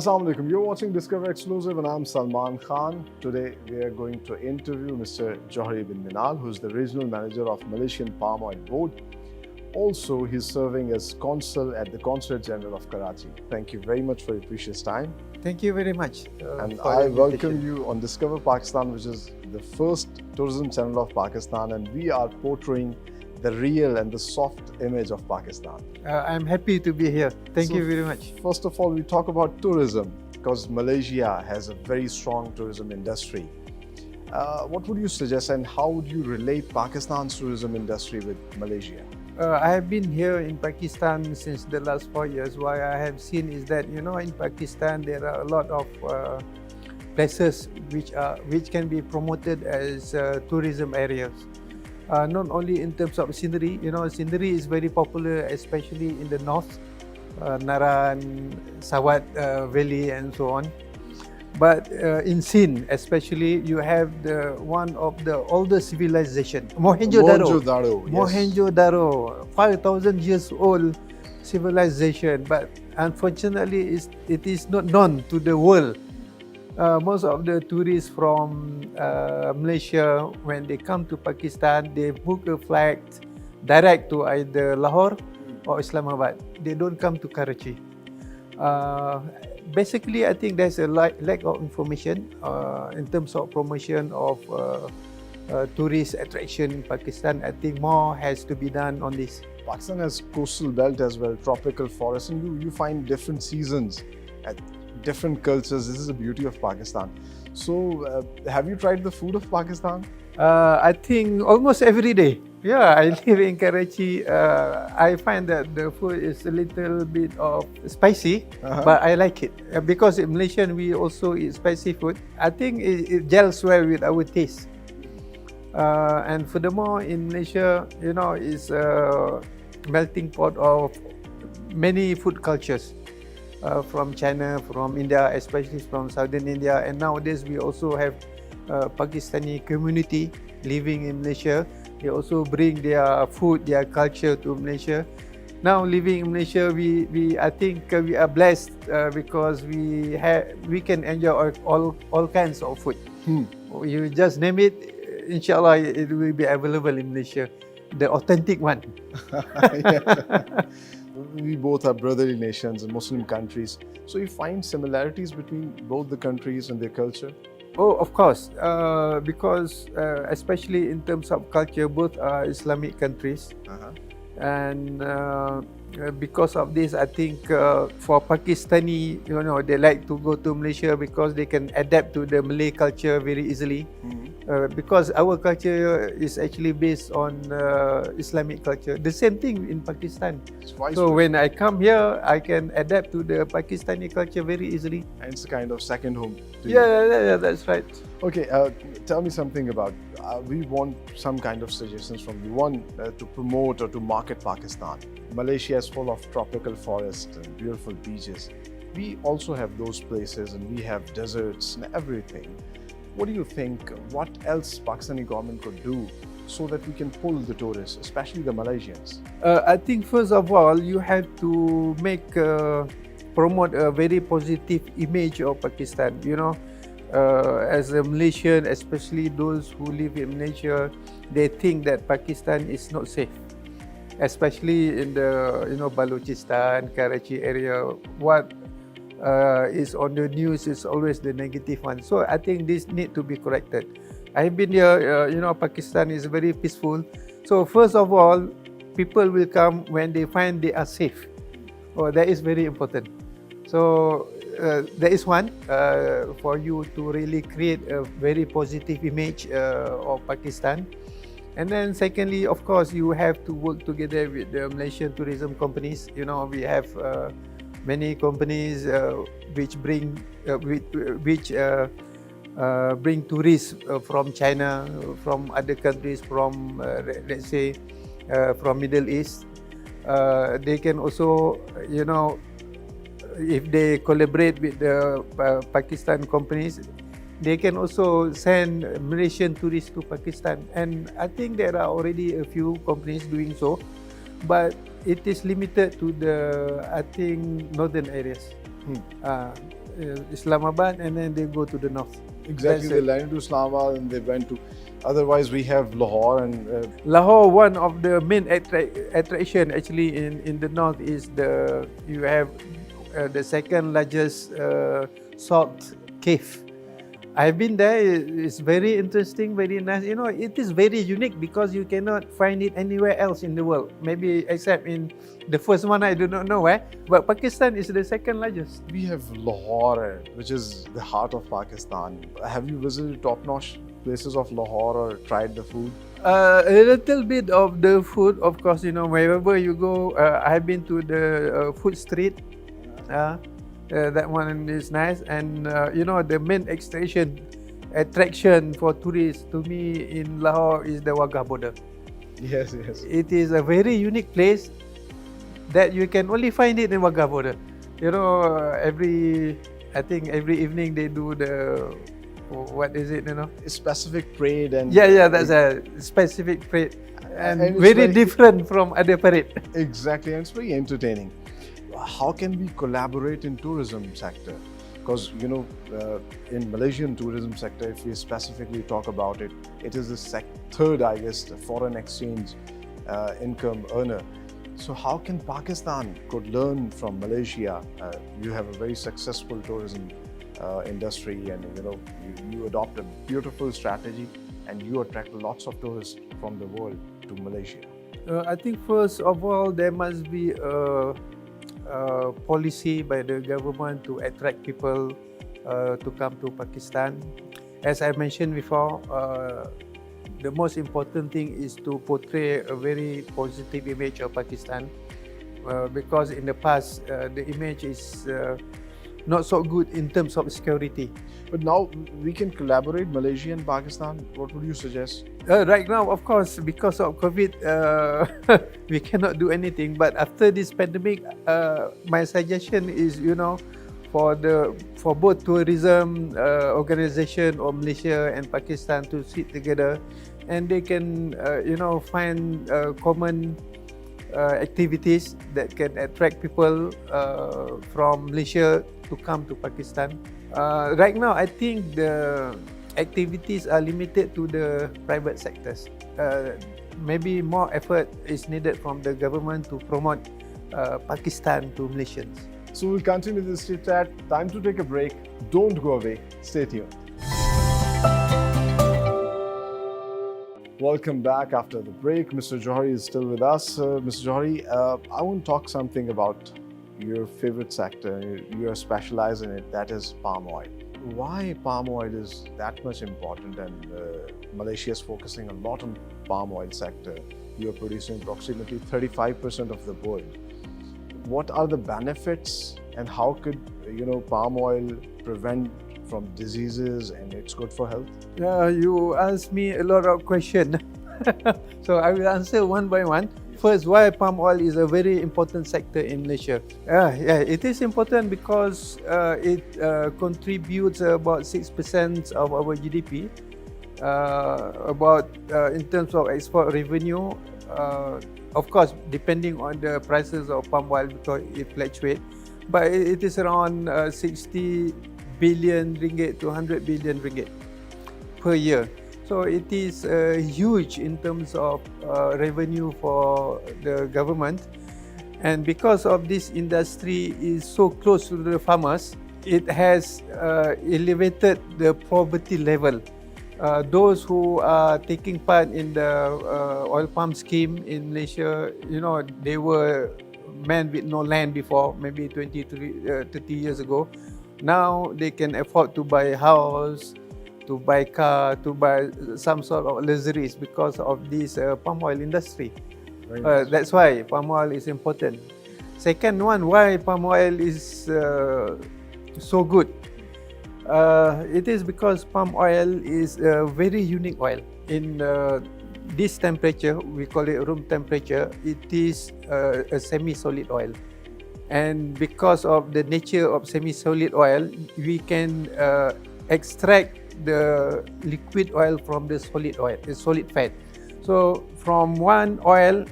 Assalamu alaikum. You're watching Discover Exclusive and I'm Salman Khan. Today we are going to interview Mr. Johari Bin Minal, who's the Regional Manager of Malaysian Palm Oil Board. Also, he's serving as Consul at the Consulate General of Karachi. Thank you very much for your precious time. Thank you very much. And I welcome you on Discover Pakistan, which is the first tourism channel of Pakistan, and we are portraying the real and the soft image of Pakistan. I'm happy to be here. Thank you very much. First of all, we talk about tourism because Malaysia has a very strong tourism industry. What would you suggest and how would you relate Pakistan's tourism industry with Malaysia? I have been here in Pakistan since the last 4 years. What I have seen is that, in Pakistan there are a lot of places which can be promoted as tourism areas. Not only in terms of scenery, scenery is very popular, especially in the north, Naran, Sawat Valley and so on. But in scene, especially, you have one of the oldest civilization, Mohenjo-daro. Yes. Mohenjo-daro, 5,000 years old civilization, but unfortunately it is not known to the world. Most of the tourists from Malaysia, when they come to Pakistan, they book a flight direct to either Lahore or Islamabad. They don't come to Karachi. Basically, I think there's a lack of information in terms of promotion of tourist attraction in Pakistan. I think more has to be done on this. Pakistan has coastal belt as well, tropical forests, and you find different seasons at different cultures. This is the beauty of Pakistan. So, have you tried the food of Pakistan? I think almost every day. Yeah, I live in Karachi. I find that the food is a little bit of spicy, but I like it. Because in Malaysia we also eat spicy food. I think it gels well with our taste. And furthermore, in Malaysia, it's a melting pot of many food cultures. From China, from India, especially from Southern India, and nowadays we also have Pakistani community living in Malaysia. They also bring their food, their culture to Malaysia. Now living in Malaysia, I think we are blessed because we can enjoy all kinds of food. You just name it, inshallah, it will be available in Malaysia, the authentic one. We both are brotherly nations in Muslim countries. So you find similarities between both the countries and their culture? Oh, of course. Because especially in terms of culture, both are Islamic countries. And because of this, I think for Pakistani, they like to go to Malaysia because they can adapt to the Malay culture very easily. Because our culture is actually based on Islamic culture. The same thing in Pakistan. So when I come here, I can adapt to the Pakistani culture very easily. And it's a kind of second home to you. Yeah, that's right. Okay, tell me something about, we want some kind of suggestions from you. One, to promote or to market Pakistan. Malaysia is full of tropical forests and beautiful beaches. We also have those places and we have deserts and everything. What do you think, what else Pakistani government could do so that we can pull the tourists, especially the Malaysians? I think first of all, you have to promote a very positive image of Pakistan. As a Malaysian, especially those who live in Malaysia, they think that Pakistan is not safe. Especially in the Balochistan, Karachi area, what is on the news is always the negative one. So I think this need to be corrected. I've been here, Pakistan is very peaceful. So first of all, people will come when they find they are safe. That is very important. So there is one for you to really create a very positive image of Pakistan. And then secondly, of course, you have to work together with the Malaysian tourism companies. We have many companies which bring tourists from China, from other countries, from let's say from Middle East. They can also, if they collaborate with the Pakistan companies, they can also send Malaysian tourists to Pakistan. And I think there are already a few companies doing so, but it is limited to the, I think, northern areas. Islamabad, and then they go to the north. Exactly, That's they it. landed to Islamabad and they went to. Otherwise, we have Lahore and Lahore, one of the main attraction actually in the north is you have the second largest salt cave. I've been there. It's very interesting, very nice. You know, it is very unique because you cannot find it anywhere else in the world. Maybe except in the first one, I do not know where. But Pakistan is the second largest. we have Lahore, which is the heart of Pakistan. Have you visited top-notch places of Lahore or tried the food? A little bit of the food, of course. You know, wherever you go, I've been to the food street. That one is nice, and you know, the main attraction for tourists to me in Lahore is the Wagah border. Yes, yes. It is a very unique place that you can only find it in Wagah border. You know, I think every evening they do what is it? You know? A specific parade and Yeah, that's a specific parade, and it's very different from other parade. Exactly, and it's very entertaining. How can we collaborate in tourism sector? Because in Malaysian tourism sector, if we specifically talk about it, it is the third, I guess, foreign exchange income earner. So how can Pakistan could learn from Malaysia? You have a very successful tourism industry, and you adopt a beautiful strategy, and you attract lots of tourists from the world to Malaysia. I think first of all there must be a policy by the government to attract people to come to Pakistan. As I mentioned before, the most important thing is to portray a very positive image of Pakistan, because in the past the image is not so good in terms of security. But now we can collaborate, Malaysia and Pakistan. What would you suggest? Right now, of course, because of COVID, we cannot do anything. But after this pandemic, my suggestion is, for both tourism organization of Malaysia and Pakistan to sit together, and they can, find common activities that can attract people from Malaysia to come to Pakistan. Right now, I think the activities are limited to the private sectors. Maybe more effort is needed from the government to promote Pakistan to Malaysians. So we'll continue this chit chat. Time to take a break. Don't go away. Stay tuned. Welcome back after the break. Mr. Johari is still with us. Mr. Johari, I want to talk something about your favorite sector. You are specialized in it, that is palm oil. Why palm oil is that much important, and Malaysia is focusing a lot on palm oil sector. You are producing approximately 35% of the world. What are the benefits, and how could palm oil prevent from diseases, and it's good for health? You asked me a lot of questions. So I will answer one by one. First, why palm oil is a very important sector in Malaysia. It is important because it contributes about 6% of our GDP. In terms of export revenue, of course, depending on the prices of palm oil, because it fluctuates, but it is around 60 billion ringgit to 100 billion ringgit per year. So it is huge in terms of revenue for the government, and because of this industry is so close to the farmers, it has elevated the poverty level. Those who are taking part in the oil palm scheme in Malaysia, they were men with no land before, maybe 30 years ago. Now they can afford to buy a house, to buy car, to buy some sort of luxuries because of this palm oil industry. That's why palm oil is important. Second one, why palm oil is so good? It is because palm oil is a very unique oil. In this temperature, we call it room temperature, it is a semi-solid oil. And because of the nature of semi-solid oil, we can extract the liquid oil from the solid fat. So from one oil,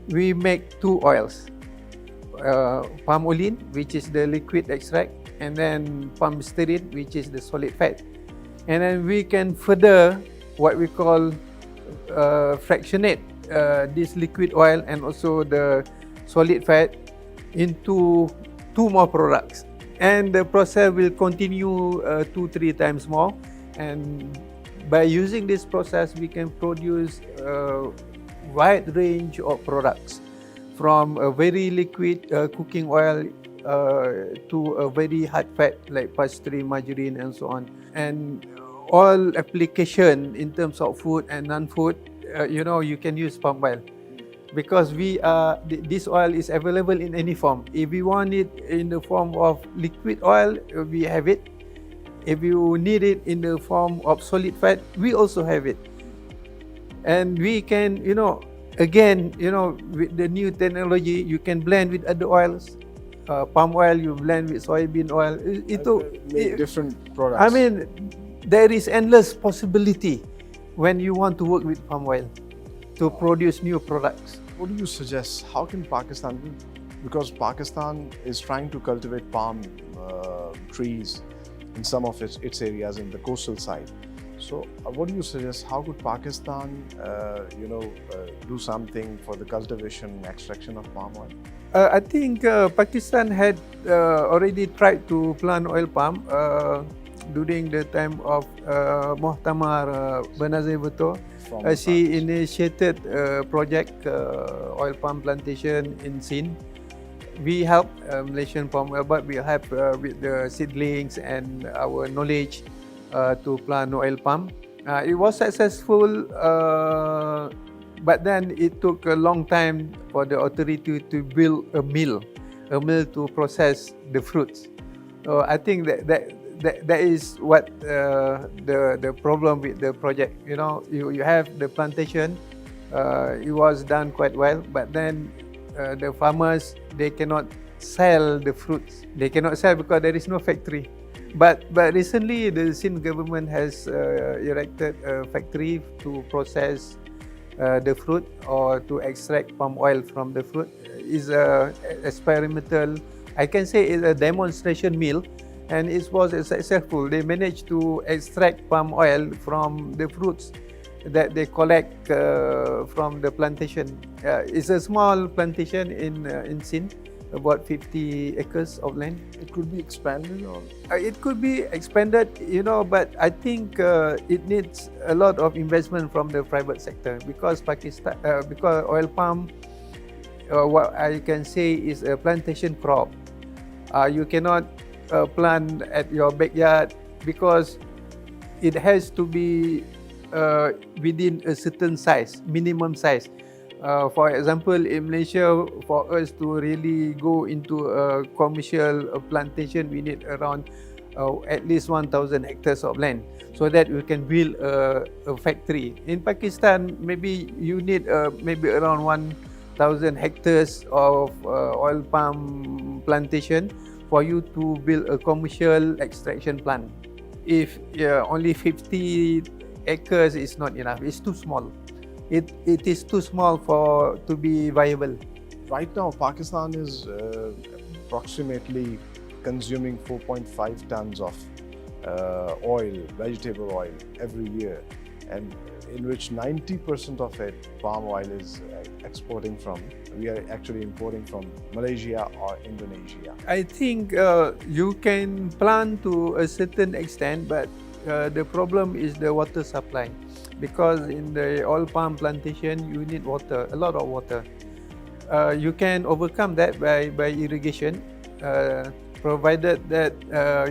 we make two oils. Palm oil, which is the liquid extract, and then palm stearin, which is the solid fat. And then we can further what we call fractionate this liquid oil and also the solid fat into 2 more products. And the process will continue 2-3 times more. And by using this process, we can produce a wide range of products, from a very liquid cooking oil to a very hard fat like pastry, margarine, and so on. And all application in terms of food and non-food, you can use palm oil, because this oil is available in any form. If we want it in the form of liquid oil, we have it. If you need it in the form of solid fat, we also have it. And we can, again, with the new technology, you can blend with other oils. Palm oil, you blend with soybean oil. Make different products. I mean, there is endless possibility when you want to work with palm oil to produce new products. What do you suggest? How can Pakistan, because Pakistan is trying to cultivate palm trees in some of its areas in the coastal side. So what do you suggest? How could Pakistan, do something for the cultivation and extraction of palm oil? I think Pakistan had already tried to plant oil palm during the time of Muhtamar Benazir Bhutto. She initiated a project, oil palm plantation in Sindh. We help Malaysian palm oil, but we help with the seedlings and our knowledge to plant oil palm. It was successful, but then it took a long time for the authority to build a mill to process the fruits. So I think that is what the problem with the project. You have the plantation. It was done quite well, but then the farmers, they cannot sell the fruits. They cannot sell because there is no factory. But recently, the Sindh government has erected a factory to process the fruit or to extract palm oil from the fruit. It's a experimental, I can say it's a demonstration mill, and it was successful. They managed to extract palm oil from the fruits that they collect from the plantation. It's a small plantation in Sindh, about 50 acres of land. It could be expanded, or it could be expanded, but I think it needs a lot of investment from the private sector, because because oil palm, what I can say is a plantation crop. You cannot plant at your backyard, because it has to be within a certain size, minimum size. For example, in Malaysia, for us to really go into a commercial plantation, we need around at least 1,000 hectares of land, so that we can build a factory. In Pakistan, maybe you need maybe around 1,000 hectares of oil palm plantation for you to build a commercial extraction plant. If only 50 acres is not enough, it's too small. It is too small to be viable. Right now, Pakistan is approximately consuming 4.5 tons of oil, vegetable oil, every year, and in which 90% of it, palm oil, is exporting from. We are actually importing from Malaysia or Indonesia. I think you can plant to a certain extent, but the problem is the water supply. Because in the oil palm plantation, you need water, a lot of water. You can overcome that by irrigation, provided that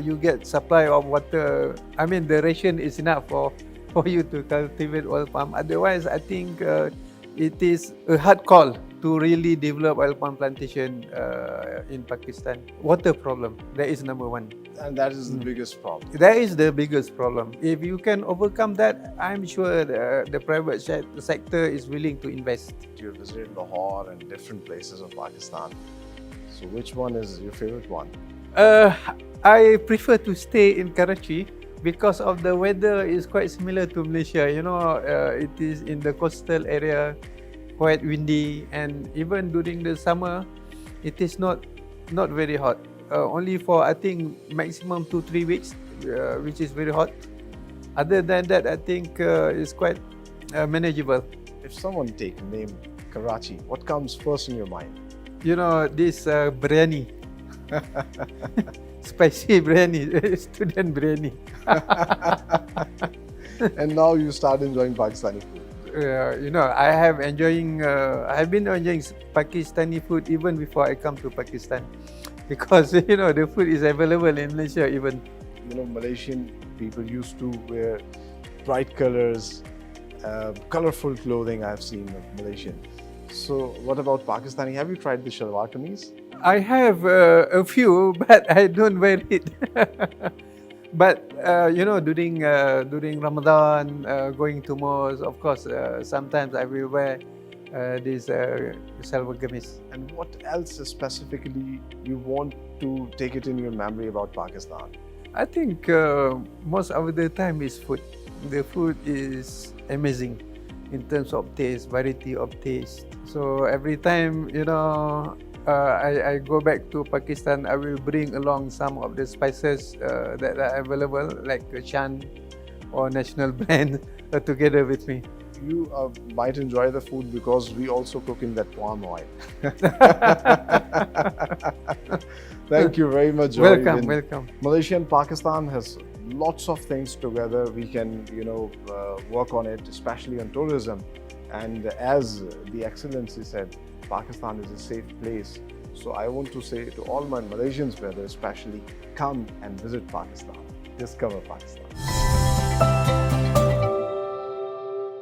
you get supply of water. I mean, the ration is enough for you to cultivate oil palm. Otherwise, I think it is a hard call to really develop oil palm plantation in Pakistan. Water problem, that is number one. And that is the biggest problem. That is the biggest problem. If you can overcome that, I'm sure the private sector is willing to invest. You visited Lahore and different places of Pakistan. So which one is your favorite one? I prefer to stay in Karachi because of the weather is quite similar to Malaysia. It is in the coastal area, quite windy, and even during the summer, it is not very hot. only for I think maximum 2-3 weeks, which is very hot. Other than that, I think it's quite manageable. If someone take name Karachi, what comes first in your mind? You know, this biryani, spicy biryani, student biryani. And now you start enjoying Pakistani food. You know, I have been enjoying Pakistani food even before I come to Pakistan, because you know the food is available in Malaysia even. You know, Malaysian people used to wear bright colors, colorful clothing. I've seen of Malaysian. So, what about Pakistani? Have you tried the shalwar kameez? I have a few, but I don't wear it. But you know, during Ramadan, going to mosque, of course, sometimes I will wear this shalwar kameez. And what else specifically you want to take it in your memory about Pakistan? I think most of the time is food. The food is amazing in terms of taste, variety of taste. So every time, you know, I go back to Pakistan, I will bring along some of the spices that are available, like Chan or National Brand, together with me. You might enjoy the food because we also cook in that palm oil. Thank you very much, Johari. Welcome, welcome. Malaysia and Pakistan has lots of things together. We can, work on it, especially on tourism. And as the Excellency said, Pakistan is a safe place. So I want to say to all my Malaysians, brother, especially, come and visit Pakistan. Discover Pakistan.